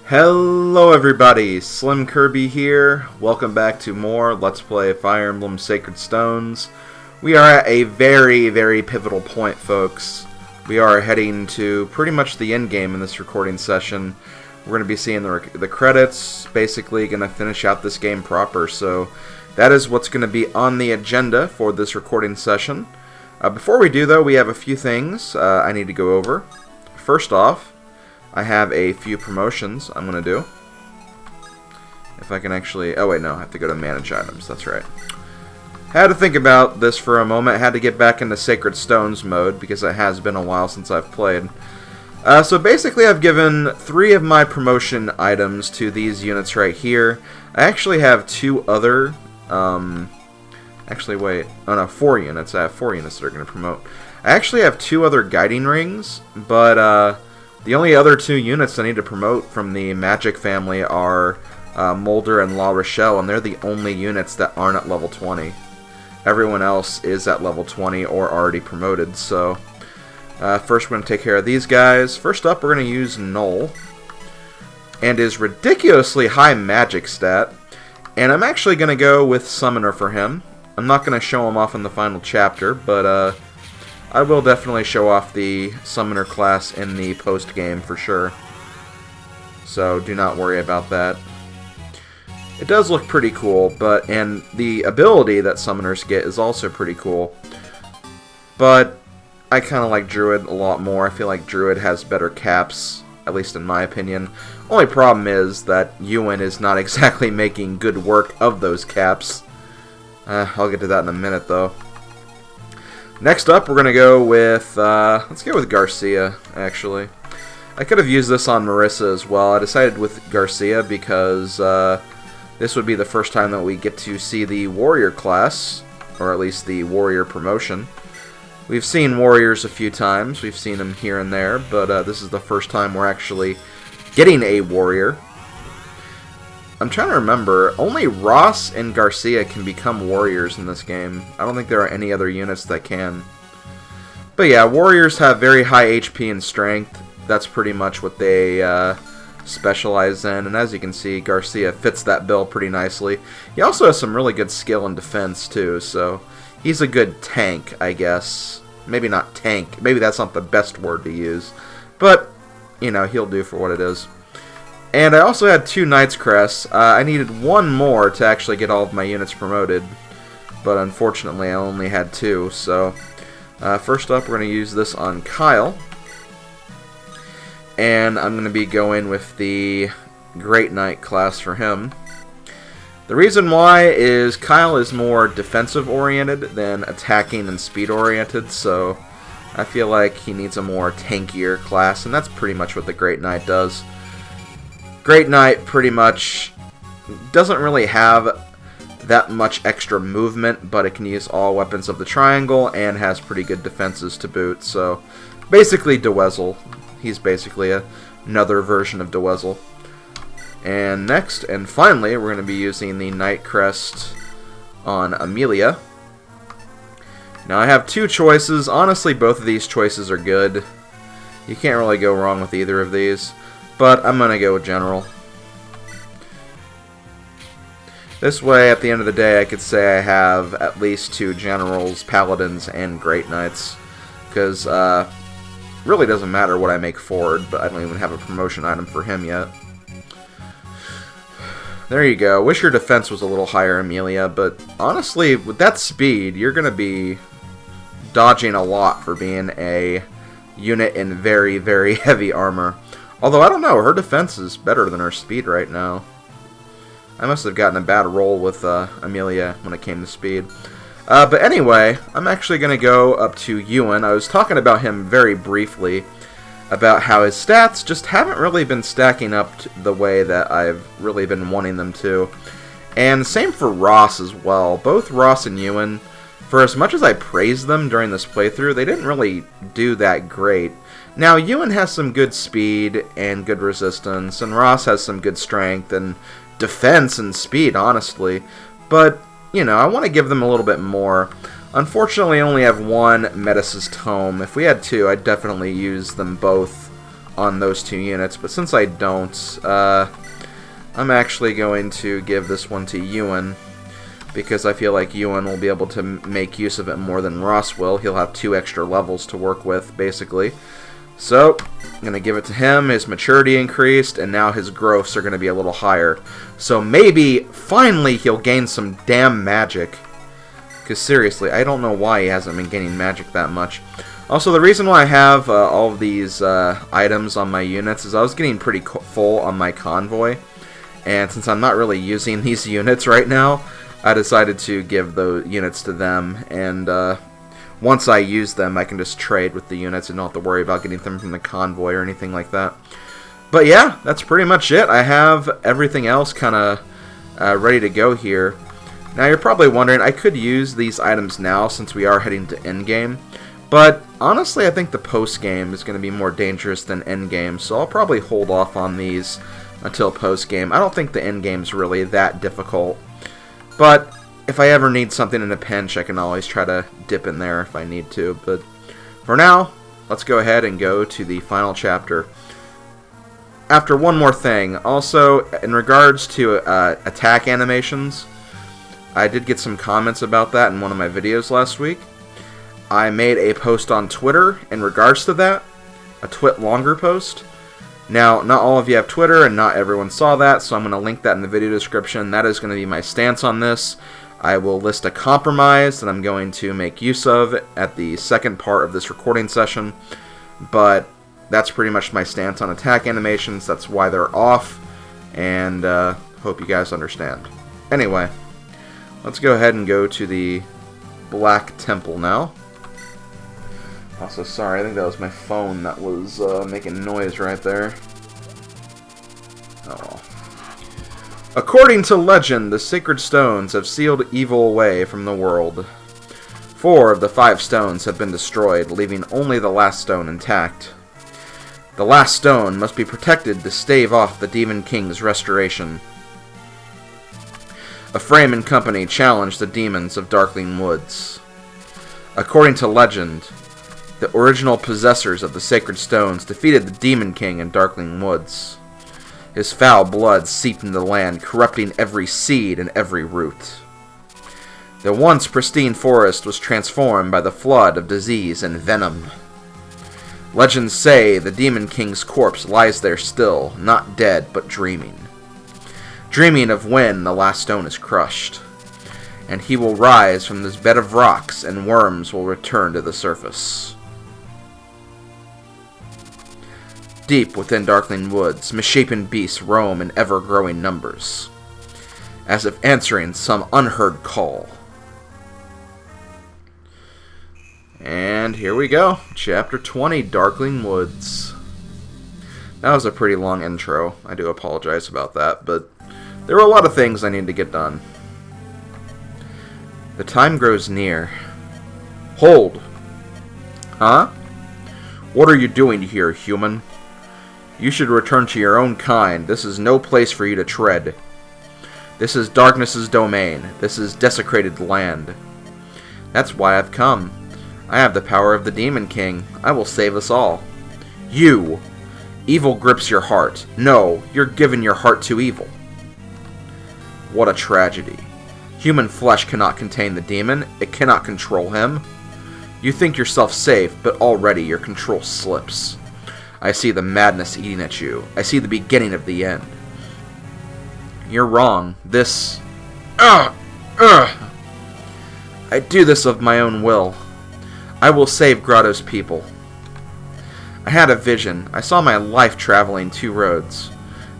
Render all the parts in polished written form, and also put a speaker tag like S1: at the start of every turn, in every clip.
S1: Hello everybody, SlimKirby here. Welcome back to more Let's Play Fire Emblem Sacred Stones. We are at a very pivotal point, folks. We are heading to pretty much the end game in this recording session. We're going to be seeing the credits, basically going to finish out this game proper. So that is what's going to be on the agenda for this recording session. Before we do, though, we have a few things I need to go over. First off, I have a few promotions I'm going to do. If I can actually... Oh, wait, no. I have to go to Manage Items. That's right. Had to think about this for a moment. Had to get back into Sacred Stones mode because it has been a while since I've played. So basically, I've given 3 of my promotion items to these units right here. I actually have 2 other... Actually, wait. Oh, no. 4 units. I have 4 units that are going to promote. I actually have 2 other Guiding Rings, but... the only other 2 units I need to promote from the Magic family are Mulder and La Rochelle, and they're the only units that aren't at level 20. Everyone else is at level 20 or already promoted, so first we're going to take care of these guys. First up, we're going to use Null, and his ridiculously high magic stat, and I'm actually going to go with Summoner for him. I'm not going to show him off in the final chapter, but I will definitely show off the Summoner class in the post-game for sure. So do not worry about that. It does look pretty cool, and the ability that Summoners get is also pretty cool. But I kind of like Druid a lot more. I feel like Druid has better caps, at least in my opinion. Only problem is that Ewan is not exactly making good work of those caps. I'll get to that in a minute, though. Next up, we're going to go with, let's go with Garcia, actually. I could have used this on Marissa as well. I decided with Garcia because this would be the first time that we get to see the Warrior class, or at least the Warrior promotion. We've seen Warriors a few times. We've seen them here and there, but this is the first time we're actually getting a Warrior. I'm trying to remember, only Ross and Garcia can become warriors in this game. I don't think there are any other units that can. But yeah, warriors have very high HP and strength. That's pretty much what they specialize in. And as you can see, Garcia fits that bill pretty nicely. He also has some really good skill and defense too, so he's a good tank, I guess. Maybe not tank. Maybe that's not the best word to use. But, you know, he'll do for what it is. And I also had 2 Knight's Crests. I needed 1 more to actually get all of my units promoted, but unfortunately I only had 2, so first up we're going to use this on Kyle, and I'm going to be going with the Great Knight class for him. The reason why is Kyle is more defensive oriented than attacking and speed oriented, so I feel like he needs a more tankier class, and that's pretty much what the Great Knight does. Great Knight pretty much doesn't really have that much extra movement, but it can use all weapons of the triangle and has pretty good defenses to boot. So basically Dweezil. He's basically another version of Dweezil. And next, and finally, we're going to be using the Knight Crest on Amelia. Now I have 2 choices. Honestly, both of these choices are good. You can't really go wrong with either of these. But I'm going to go with General. This way, at the end of the day, I could say I have at least 2 Generals, Paladins, and Great Knights. Because really doesn't matter what I make forward, but I don't even have a promotion item for him yet. There you go. Wish your defense was a little higher, Amelia, but honestly, with that speed, you're going to be dodging a lot for being a unit in very heavy armor. Although, I don't know, her defense is better than her speed right now. I must have gotten a bad roll with Amelia when it came to speed. But anyway, I'm actually going to go up to Ewan. I was talking about him very briefly, about how his stats just haven't really been stacking up the way that I've really been wanting them to. And same for Ross as well. Both Ross and Ewan, for as much as I praised them during this playthrough, they didn't really do that great. Now, Ewan has some good speed and good resistance, and Ross has some good strength and defense and speed, honestly. But, you know, I want to give them a little bit more. Unfortunately, I only have 1 Metis' Tome. If we had 2, I'd definitely use them both on those 2 units, but since I don't, I'm actually going to give this one to Ewan, because I feel like Ewan will be able to make use of it more than Ross will. He'll have 2 extra levels to work with, basically. So, I'm going to give it to him. His maturity increased, and now his growths are going to be a little higher. So maybe, finally, he'll gain some damn magic. Because seriously, I don't know why he hasn't been gaining magic that much. Also, the reason why I have all of these items on my units is I was getting pretty full on my convoy. And since I'm not really using these units right now, I decided to give those units to them. And once I use them, I can just trade with the units and not have to worry about getting them from the convoy or anything like that. But yeah, that's pretty much it. I have everything else kind of ready to go here. Now you're probably wondering, I could use these items now since we are heading to endgame. But honestly, I think the post-game is going to be more dangerous than endgame, so I'll probably hold off on these until post-game. I don't think the endgame's really that difficult. But if I ever need something in a pinch, I can always try to dip in there if I need to. But for now, let's go ahead and go to the final chapter. After one more thing, also, in regards to attack animations, I did get some comments about that in one of my videos last week. I made a post on Twitter in regards to that, a twit longer post. Now, not all of you have Twitter, and not everyone saw that, so I'm going to link that in the video description. That is going to be my stance on this. I will list a compromise that I'm going to make use of at the second part of this recording session, but that's pretty much my stance on attack animations. That's why they're off, and hope you guys understand. Anyway, let's go ahead and go to the Black Temple now. Also, sorry, I think that was my phone that was making noise right there. Oh. According to legend, the sacred stones have sealed evil away from the world. 4 of the 5 stones have been destroyed, leaving only the last stone intact. The last stone must be protected to stave off the Demon King's restoration. Ephraim and company challenge the demons of Darkling Woods. According to legend, the original possessors of the sacred stones defeated the Demon King in Darkling Woods. His foul blood seeped into the land, corrupting every seed and every root. The once pristine forest was transformed by the flood of disease and venom. Legends say the Demon King's corpse lies there still, not dead, but dreaming. Dreaming of when the last stone is crushed. And he will rise from this bed of rocks, and worms will return to the surface. Deep within Darkling Woods, misshapen beasts roam in ever-growing numbers, as if answering some unheard call. And here we go, Chapter 20, Darkling Woods. That was a pretty long intro. I do apologize about that, but there were a lot of things I need to get done. The time grows near. Hold! Huh? What are you doing here, human? You should return to your own kind. This is no place for you to tread. This is darkness's domain. This is desecrated land. That's why I've come. I have the power of the Demon King. I will save us all. You! Evil grips your heart. No, you're giving your heart to evil. What a tragedy. Human flesh cannot contain the demon. It cannot control him. You think yourself safe, but already your control slips. I see the madness eating at you. I see the beginning of the end. You're wrong. This... I do this of my own will. I will save Grotto's people. I had a vision. I saw my life traveling 2 roads.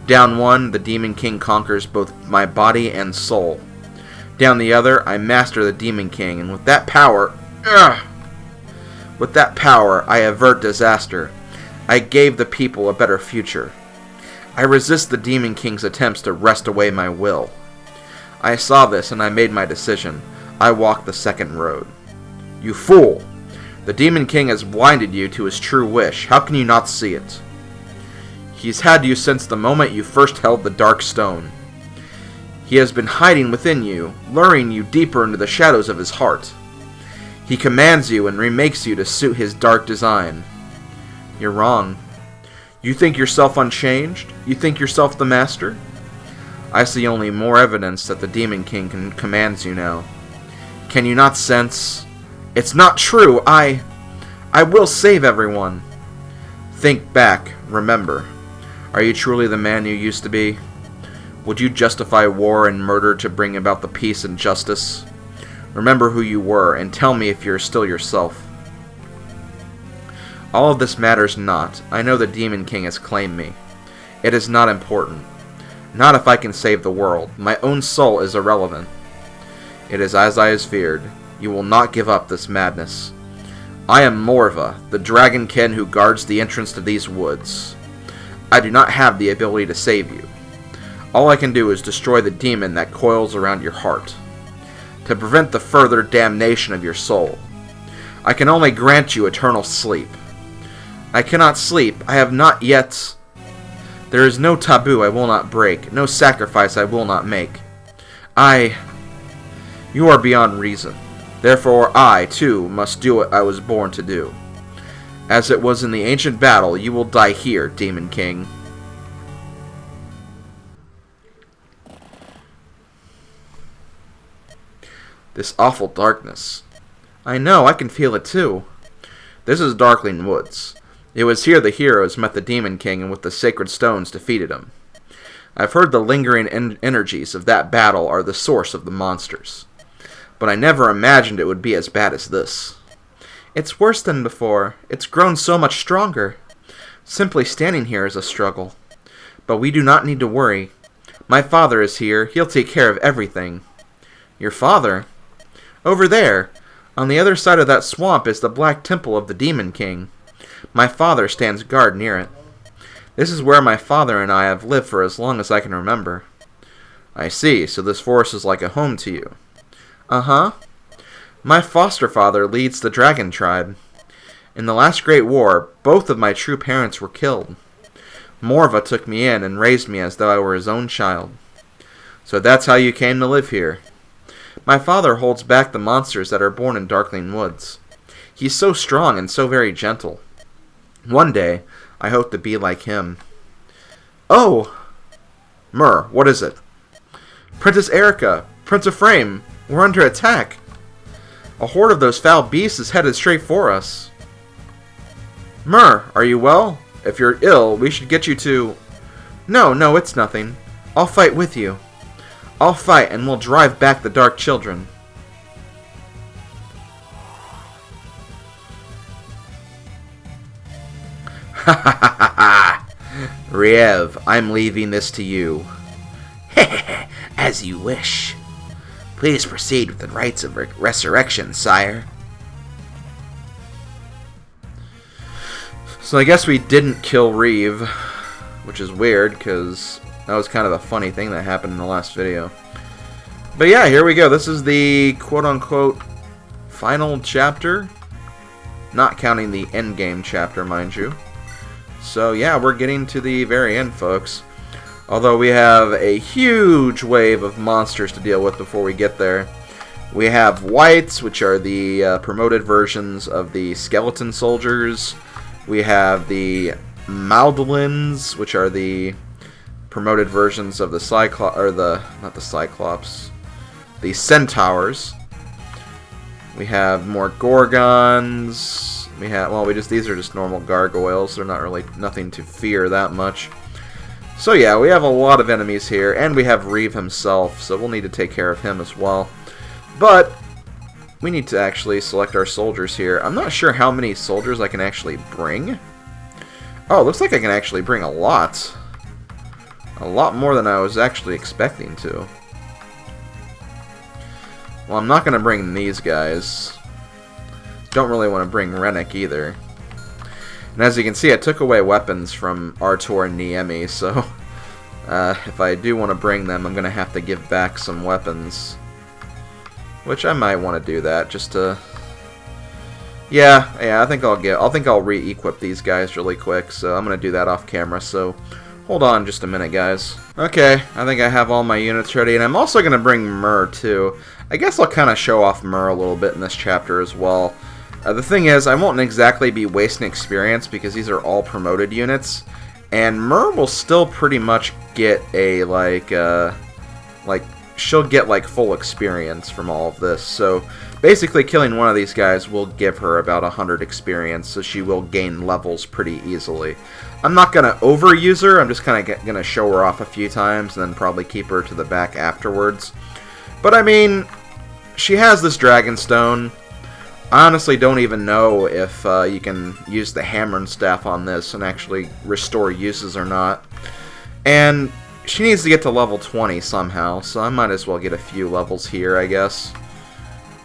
S1: Down one, the Demon King conquers both my body and soul. Down the other, I master the Demon King, and with that power... I avert disaster. I gave the people a better future. I resist the Demon King's attempts to wrest away my will. I saw this and I made my decision. I walked the second road. You fool! The Demon King has blinded you to his true wish. How can you not see it? He's had you since the moment you first held the Dark Stone. He has been hiding within you, luring you deeper into the shadows of his heart. He commands you and remakes you to suit his dark design. You're wrong. You think yourself unchanged? You think yourself the master? I see only more evidence that the Demon King commands you now. Can you not sense? It's not true! I will save everyone! Think back. Remember. Are you truly the man you used to be? Would you justify war and murder to bring about the peace and justice? Remember who you were, and tell me if you're still yourself. All of this matters not. I know the Demon King has claimed me. It is not important. Not if I can save the world. My own soul is irrelevant. It is as I has feared. You will not give up this madness. I am Morva, the dragonkin who guards the entrance to these woods. I do not have the ability to save you. All I can do is destroy the demon that coils around your heart, to prevent the further damnation of your soul. I can only grant you eternal sleep. I cannot sleep. I have not yet. There is no taboo I will not break, no sacrifice I will not make. You are beyond reason. Therefore I, too, must do what I was born to do. As it was in the ancient battle, you will die here, Demon King. This awful darkness. I know, I can feel it too. This is Darkling Woods. It was here the heroes met the Demon King and with the sacred stones defeated him. I've heard the lingering energies of that battle are the source of the monsters. But I never imagined it would be as bad as this. It's worse than before. It's grown so much stronger. Simply standing here is a struggle. But we do not need to worry. My father is here. He'll take care of everything. Your father? Over there. On the other side of that swamp is the Black Temple of the Demon King. My father stands guard near it. This is where my father and I have lived for as long as I can remember. I see, so this forest is like a home to you. Uh-huh. My foster father leads the dragon tribe. In the last great war, both of my true parents were killed. Morva took me in and raised me as though I were his own child. So that's how you came to live here. My father holds back the monsters that are born in Darkling Woods. He's so strong and so very gentle. One day, I hope to be like him. Oh! Myr, what is it? Princess Erica! Prince Ephraim! We're under attack! A horde of those foul beasts is headed straight for us. Myr, are you well? If you're ill, we should get you to... No, it's nothing. I'll fight with you. I'll fight and we'll drive back the Dark Children. Ha ha ha ha! Riev, I'm leaving this to you. As you wish. Please proceed with the rites of resurrection, sire. So I guess we didn't kill Reeve, which is weird, because that was kind of a funny thing that happened in the last video. But yeah, here we go. This is the quote-unquote final chapter. Not counting the endgame chapter, mind you. So yeah, we're getting to the very end, folks. Although we have a huge wave of monsters to deal with before we get there. We have Whites, which are the promoted versions of the skeleton soldiers. We have the Maldolins, which are the promoted versions of the the Centaurs. We have more Gorgons. We have, well, these are just normal gargoyles. They're not really nothing to fear that much. So yeah, we have a lot of enemies here, and we have Reeve himself, so we'll need to take care of him as well. But we need to actually select our soldiers here. I'm not sure how many soldiers I can actually bring. Oh, looks like I can actually bring a lot. A lot more than I was actually expecting to. Well, I'm not going to bring these guys. Don't really want to bring Rennick either. And as you can see, I took away weapons from Artur and Niemi, so if I do want to bring them, I'm going to have to give back some weapons. Which I might want to do that, just to... Yeah, I think I'll re-equip these guys really quick, so I'm going to do that off camera, so hold on just a minute, guys. Okay, I think I have all my units ready, and I'm also going to bring Myr, too. I guess I'll kind of show off Myr a little bit in this chapter as well. The thing is, I won't exactly be wasting experience because these are all promoted units, And Myr will still pretty much get a, she'll get, like, full experience from all of this. So, basically, killing one of these guys will give her about 100 experience, so she will gain levels pretty easily. I'm not going to overuse her, I'm just kind of going to show her off a few times, and then probably keep her to the back afterwards. But, I mean, she has this Dragonstone. I honestly don't even know if you can use the hammer and staff on this and actually restore uses or not. And she needs to get to level 20 somehow, so I might as well get a few levels here, I guess.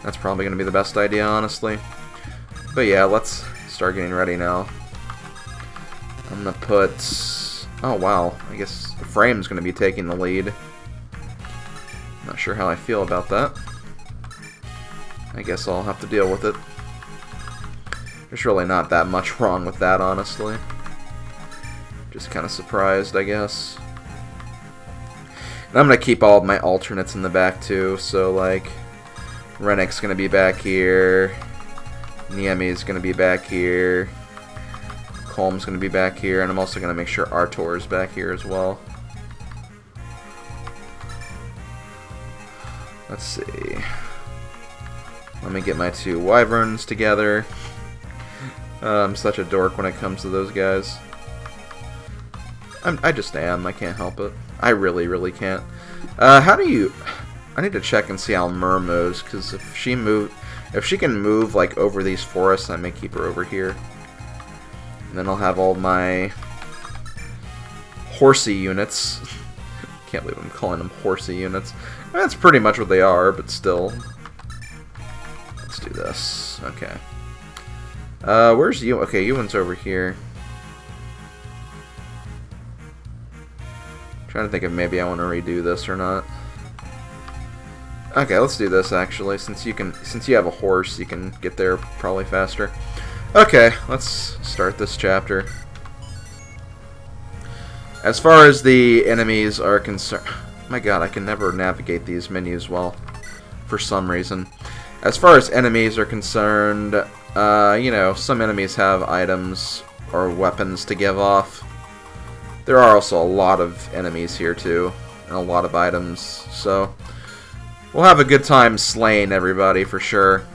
S1: That's probably going to be the best idea, honestly. But yeah, let's start getting ready now. I'm going to put... Oh, wow. I guess Ephraim's going to be taking the lead. Not sure how I feel about that. I guess I'll have to deal with it. There's really not that much wrong with that, honestly. Just kind of surprised, I guess. And I'm going to keep all of my alternates in the back, too. So, like, Renek's going to be back here. Niemi's going to be back here. Colm's going to be back here. And I'm also going to make sure Artor's back here as well. Let's see. Let me get my two wyverns together. I'm such a dork when it comes to those guys. I just am. I can't help it. I really, really can't. How do you... I need to check and see how Myr moves, because if she can move, like, over these forests, I may keep her over here. And then I'll have all my horsey units. Can't believe I'm calling them horsey units. I mean, that's pretty much what they are, but still... Let's do this. Okay. Where's you? Okay, Ewan's over here. I'm trying to think if maybe I want to redo this or not. Okay, let's do this actually. Since you have a horse, you can get there probably faster. Okay, let's start this chapter. As far as the enemies are concerned, my God, I can never navigate these menus well for some reason. As far as enemies are concerned, you know, some enemies have items or weapons to give off. There are also a lot of enemies here too, and a lot of items, so we'll have a good time slaying everybody for sure.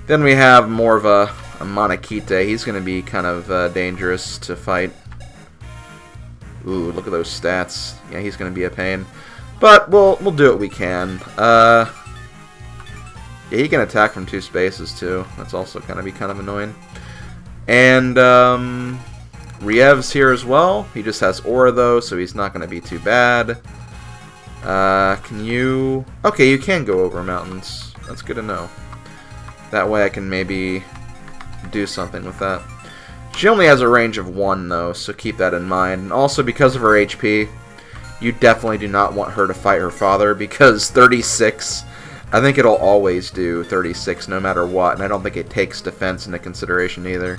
S1: Then we have more of a Monokite. He's going to be kind of dangerous to fight. Ooh, look at those stats. Yeah, he's going to be a pain. But we'll do what we can. Yeah, he can attack from 2 spaces too. That's also going to be kind of annoying. And Riev's here as well. He just has aura though, so he's not going to be too bad. Can you... Okay, you can go over mountains. That's good to know. That way I can maybe do something with that. She only has a range of 1 though, so keep that in mind. And also because of her HP, you definitely do not want her to fight her father, because 36... I think it'll always do 36 no matter what, and I don't think it takes defense into consideration either.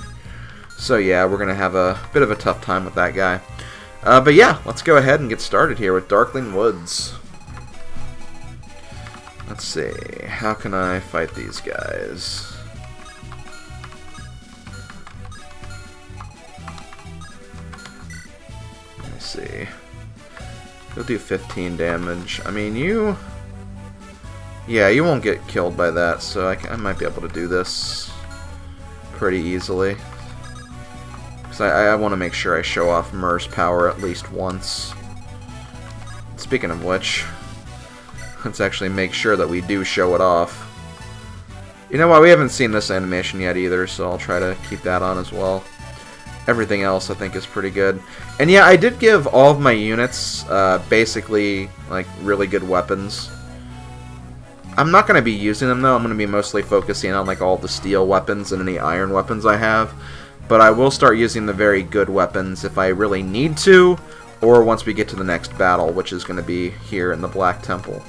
S1: So yeah, we're going to have a bit of a tough time with that guy. But yeah, let's go ahead and get started here with Darkling Woods. Let's see, how can I fight these guys? Let me see. You'll do 15 damage. I mean, you... Yeah, you won't get killed by that, so I might be able to do this pretty easily. Because I want to make sure I show off Myr's power at least once. Speaking of which, let's actually make sure that we do show it off. You know what, we haven't seen this animation yet either, so I'll try to keep that on as well. Everything else I think is pretty good. And yeah, I did give all of my units basically like really good weapons. I'm not going to be using them though. I'm going to be mostly focusing on like all the steel weapons and any iron weapons I have. But I will start using the very good weapons if I really need to, or once we get to the next battle, which is going to be here in the Black Temple.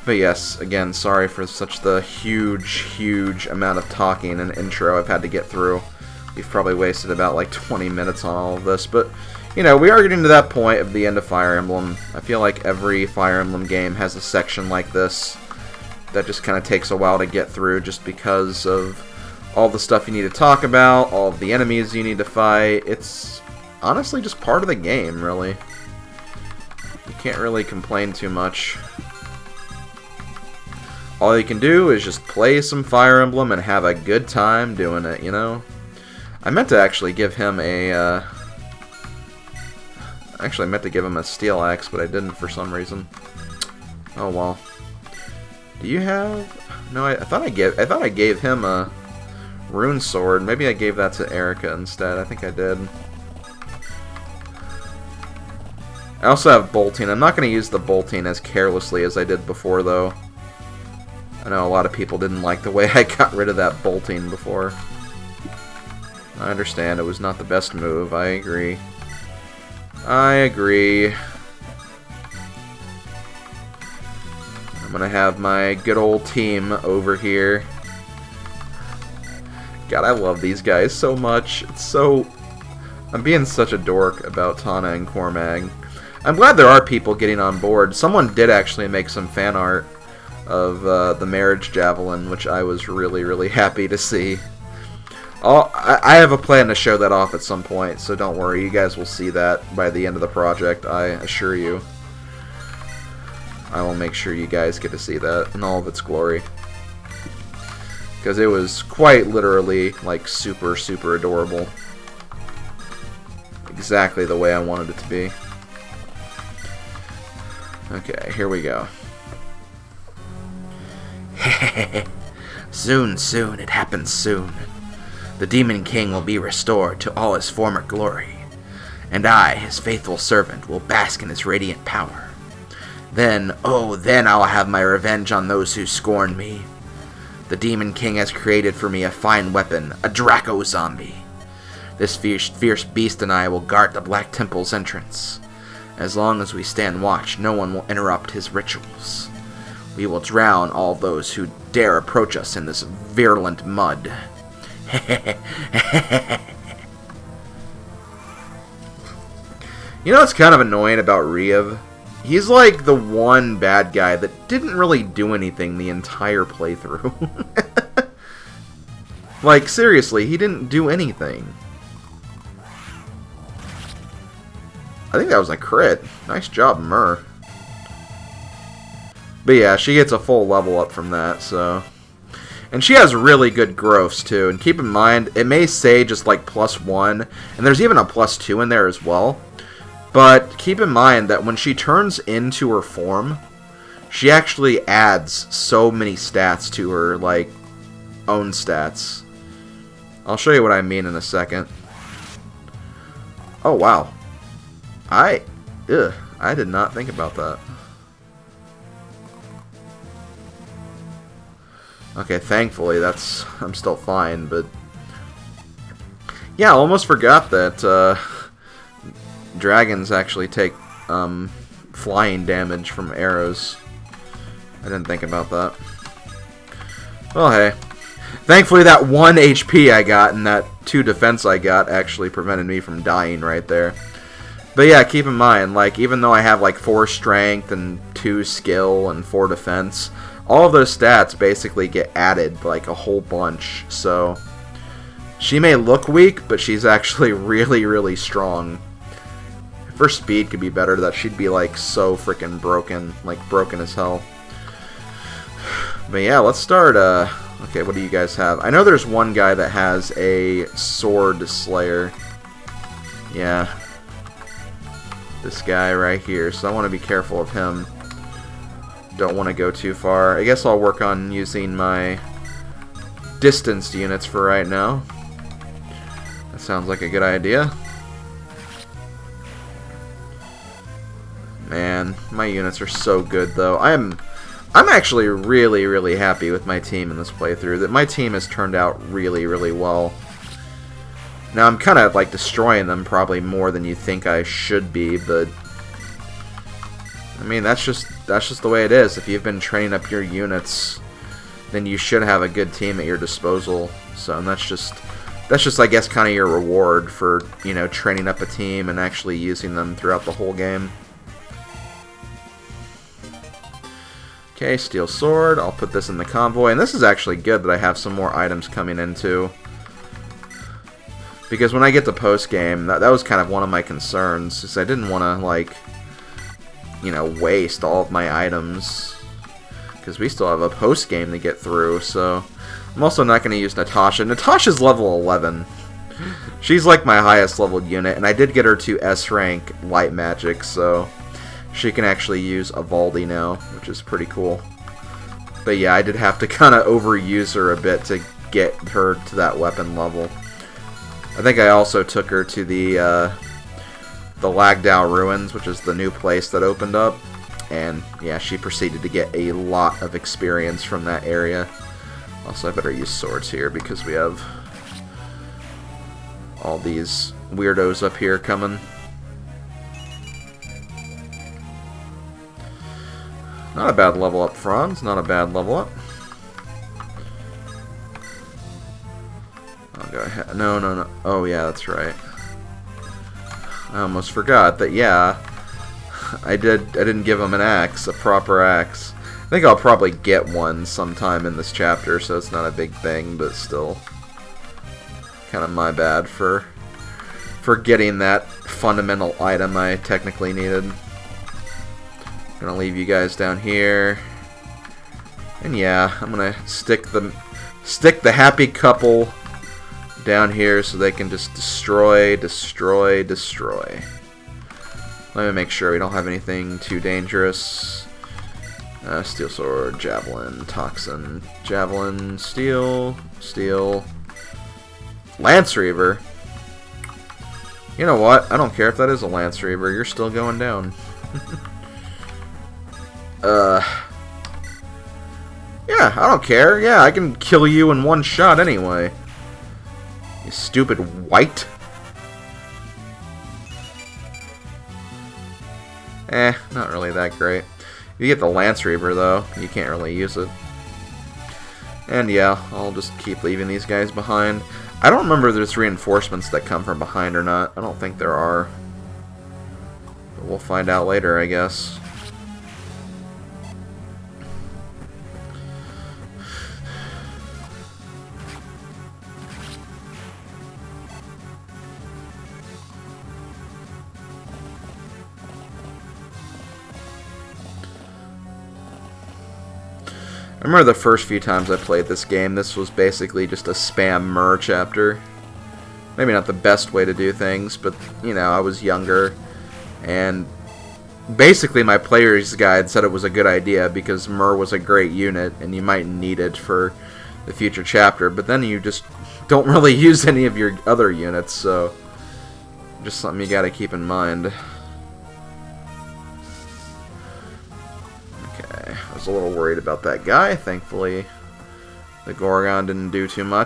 S1: But yes, again, sorry for such the huge amount of talking and intro I've had to get through. We've probably wasted about like 20 minutes on all of this, but you know, we are getting to that point of the end of Fire Emblem. I feel like every Fire Emblem game has a section like this that just kind of takes a while to get through just because of all the stuff you need to talk about, all of the enemies you need to fight. It's honestly just part of the game, really. You can't really complain too much. All you can do is just play some Fire Emblem and have a good time doing it, you know? I meant to actually give him a, actually, I meant to give him a Steel Axe, but I didn't for some reason. Oh, well. Do you have... No, I thought I gave him a Rune Sword. Maybe I gave that to Erica instead. I think I did. I also have Bolting. I'm not going to use the Bolting as carelessly as I did before, though. I know a lot of people didn't like the way I got rid of that Bolting before. I understand it was not the best move. I agree. I agree. I'm gonna have my good old team over here. God, I love these guys so much. It's so... I'm being such a dork about Tana and Cormag. I'm glad there are people getting on board. Someone did actually make some fan art of the Marriage Javelin, which I was really, really happy to see. I have a plan to show that off at some point, so don't worry. You guys will see that by the end of the project, I assure you. I will make sure you guys get to see that in all of its glory. Because it was quite literally, like, super, super adorable. Exactly the way I wanted it to be. Okay, here we go. Soon, soon, it happens soon. The Demon King will be restored to all his former glory, and I, his faithful servant, will bask in his radiant power. Then, oh, then I'll have my revenge on those who scorn me. The Demon King has created for me a fine weapon, a Draco Zombie. This fierce beast and I will guard the Black Temple's entrance. As long as we stand watch, no one will interrupt his rituals. We will drown all those who dare approach us in this virulent mud. You know what's kind of annoying about Riev? He's like the one bad guy that didn't really do anything the entire playthrough. Like, seriously, he didn't do anything. I think that was a crit. Nice job, Myrrh. But yeah, she gets a full level up from that, so... And she has really good growths, too. And keep in mind, it may say just, like, +1. And there's even a +2 in there as well. But keep in mind that when she turns into her form, she actually adds so many stats to her, like, own stats. I'll show you what I mean in a second. Oh, wow. I did not think about that. Okay, thankfully, I'm still fine, but... Yeah, I almost forgot that, dragons actually take, flying damage from arrows. I didn't think about that. Well, hey. Thankfully, that 1 HP I got and that 2 defense I got actually prevented me from dying right there. But yeah, keep in mind, like, even though I have, like, 4 strength and 2 skill and 4 defense... all of those stats basically get added, like, a whole bunch, so... She may look weak, but she's actually really, really strong. If her speed could be better, that she'd be, like, so freaking broken. Like, broken as hell. But yeah, let's start, okay, what do you guys have? I know there's one guy that has a Sword Slayer. Yeah. This guy right here, so I want to be careful of him. Don't want to go too far. I guess I'll work on using my distanced units for right now. That sounds like a good idea. Man, my units are so good though. I'm actually really, really happy with my team in this playthrough. That my team has turned out really, really well. Now I'm kind of like destroying them probably more than you think I should be, but I mean that's just the way it is. If you've been training up your units, then you should have a good team at your disposal. So and that's just I guess kind of your reward for, you know, training up a team and actually using them throughout the whole game. Okay, Steel Sword. I'll put this in the convoy, and this is actually good that I have some more items coming in too. Because when I get to post-game, that was kind of one of my concerns, because I didn't want to, like, you know, waste all of my items. Because we still have a post-game to get through, so... I'm also not going to use Natasha. Natasha's level 11. She's like my highest leveled unit, and I did get her to S rank light magic, so she can actually use Evaldi now, which is pretty cool. But yeah, I did have to kind of overuse her a bit to get her to that weapon level. I think I also took her to the Lagdao Ruins, which is the new place that opened up, and yeah, she proceeded to get a lot of experience from that area. Also, I better use swords here because we have all these weirdos up here coming. Not a bad level up, Franz. Not a bad level up. I'll go ahead. No. Oh, yeah, that's right. I almost forgot that, yeah, I didn't give him an axe, a proper axe. I think I'll probably get one sometime in this chapter, so it's not a big thing, but still kind of my bad for getting that fundamental item I technically needed. Gonna leave you guys down here, and yeah, I'm gonna stick the happy couple down here so they can just destroy. Let me make sure we don't have anything too dangerous. Steel sword, javelin, toxin, javelin, steel, Lance Reaver. You know what? I don't care if that is a Lance Reaver. You're still going down. Yeah, I don't care. Yeah, I can kill you in one shot anyway. You stupid white. Not really that great. You get the Lance Reaver, though. You can't really use it. And yeah, I'll just keep leaving these guys behind. I don't remember if there's reinforcements that come from behind or not. I don't think there are. But we'll find out later, I guess. I remember the first few times I played this game, this was basically just a spam Myrrh chapter. Maybe not the best way to do things, but, you know, I was younger, and basically my player's guide said it was a good idea because Myrrh was a great unit, and you might need it for the future chapter, but then you just don't really use any of your other units, so just something you gotta keep in mind. I was a little worried about that guy. Thankfully, the Gorgon didn't do too much.